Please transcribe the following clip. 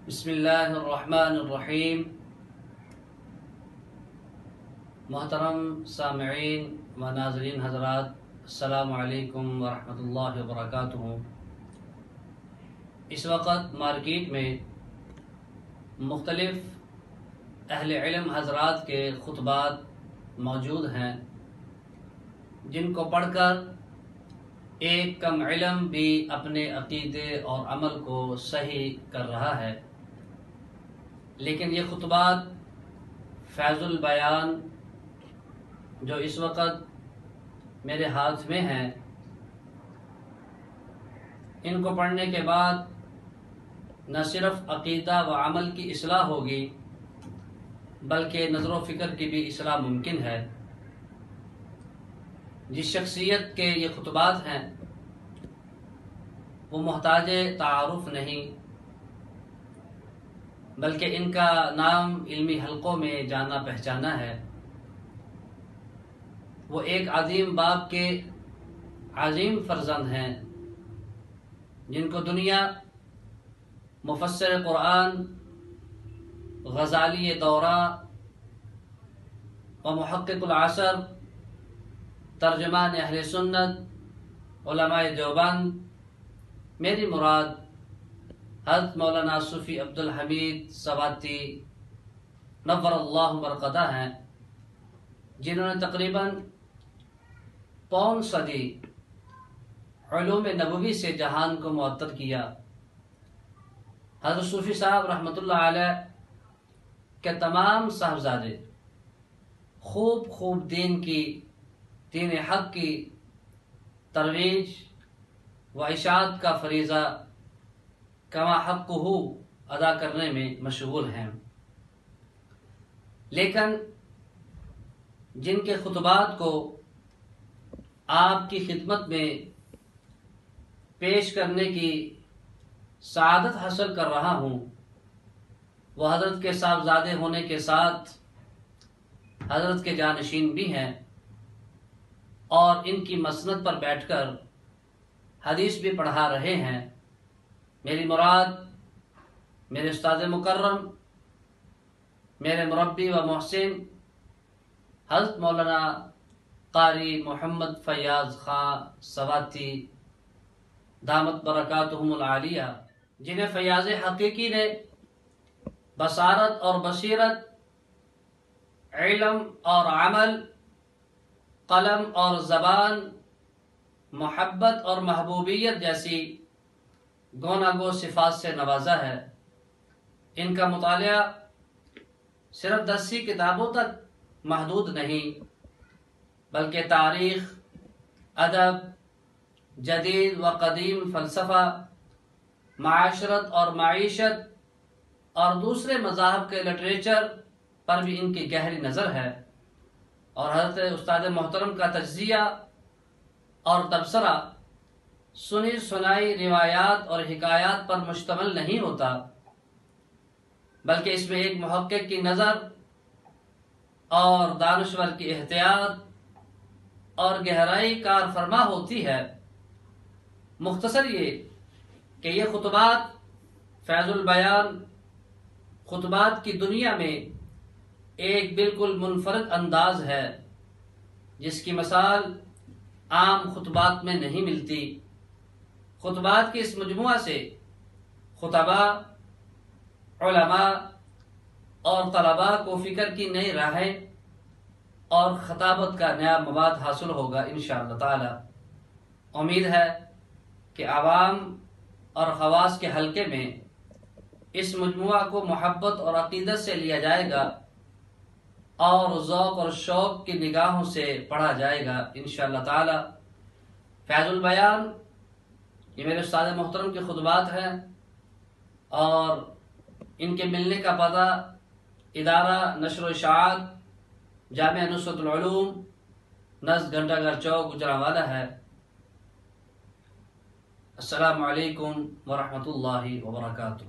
بسم اللہ الرحمن الرحیم۔ محترم سامعین و ناظرین حضرات، السلام علیکم ورحمۃ اللہ وبرکاتہ۔ اس وقت مارکیٹ میں مختلف اہل علم حضرات کے خطبات موجود ہیں، جن کو پڑھ کر ایک کم علم بھی اپنے عقیدے اور عمل کو صحیح کر رہا ہے۔ لیکن یہ خطبات فیض البیان جو اس وقت میرے ہاتھ میں ہیں، ان کو پڑھنے کے بعد نہ صرف عقیدہ و عمل کی اصلاح ہوگی بلکہ نظر و فکر کی بھی اصلاح ممکن ہے۔ جس شخصیت کے یہ خطبات ہیں وہ محتاج تعارف نہیں، بلکہ ان کا نام علمی حلقوں میں جانا پہچانا ہے۔ وہ ایک عظیم باپ کے عظیم فرزند ہیں، جن کو دنیا مفسر قرآن، غزالی دورہ و محقق العصر، ترجمان اہل سنت، علماء دیوبند، میری مراد حضرت مولانا صوفی عبدالحمید سواتی نور اللہ مرقدہ ہیں، جنہوں نے تقریباً پون صدی علوم نبوی سے جہان کو معطر کیا۔ حضرت صوفی صاحب رحمۃ اللہ علیہ کے تمام صاحبزادے خوب دین حق کی ترویج و اشاعت کا فریضہ کما حق ہو ادا کرنے میں مشغول ہیں۔ لیکن جن کے خطبات کو آپ کی خدمت میں پیش کرنے کی سعادت حاصل کر رہا ہوں، وہ حضرت کے صاحبزادے ہونے کے ساتھ حضرت کے جانشین بھی ہیں، اور ان کی مسند پر بیٹھ کر حدیث بھی پڑھا رہے ہیں۔ میری مراد میرے استاد مکرم، میرے مربی و محسن حضرت مولانا قاری محمد فیاض خان سواتی دامت برکاتہم العالیہ، جنہیں فیاض حقیقی نے بصارت اور بصیرت، علم اور عمل، قلم اور زبان، محبت اور محبوبیت جیسی گونا گو صفات سے نوازا ہے۔ ان کا مطالعہ صرف 10 کتابوں تک محدود نہیں، بلکہ تاریخ، ادب، جدید و قدیم فلسفہ، معاشرت اور معیشت اور دوسرے مذاہب کے لٹریچر پر بھی ان کی گہری نظر ہے۔ اور حضرت استاد محترم کا تجزیہ اور تبصرہ سنی سنائی روایات اور حکایات پر مشتمل نہیں ہوتا، بلکہ اس میں ایک محقق کی نظر اور دانشور کی احتیاط اور گہرائی کار فرما ہوتی ہے۔ مختصر یہ کہ یہ خطبات فیض البیان خطبات کی دنیا میں ایک بالکل منفرد انداز ہے، جس کی مثال عام خطبات میں نہیں ملتی۔ خطبات کی اس مجموعہ سے خطباء، علماء اور طلباء کو فکر کی نئی راہیں اور خطابت کا نیا مواد حاصل ہوگا انشاءاللہ تعالی۔ امید ہے کہ عوام اور خواص کے حلقے میں اس مجموعہ کو محبت اور عقیدت سے لیا جائے گا اور ذوق اور شوق کی نگاہوں سے پڑھا جائے گا انشاءاللہ تعالی۔ فیض البیان یہ میرے استاد محترم کے خطبات ہیں، اور ان کے ملنے کا پتہ ادارہ نشر و اشاعت جامعہ نصرت العلوم نزد گھنٹہ گھر چوک گجرانوالہ ہے۔ السلام علیکم ورحمۃ اللہ وبرکاتہ۔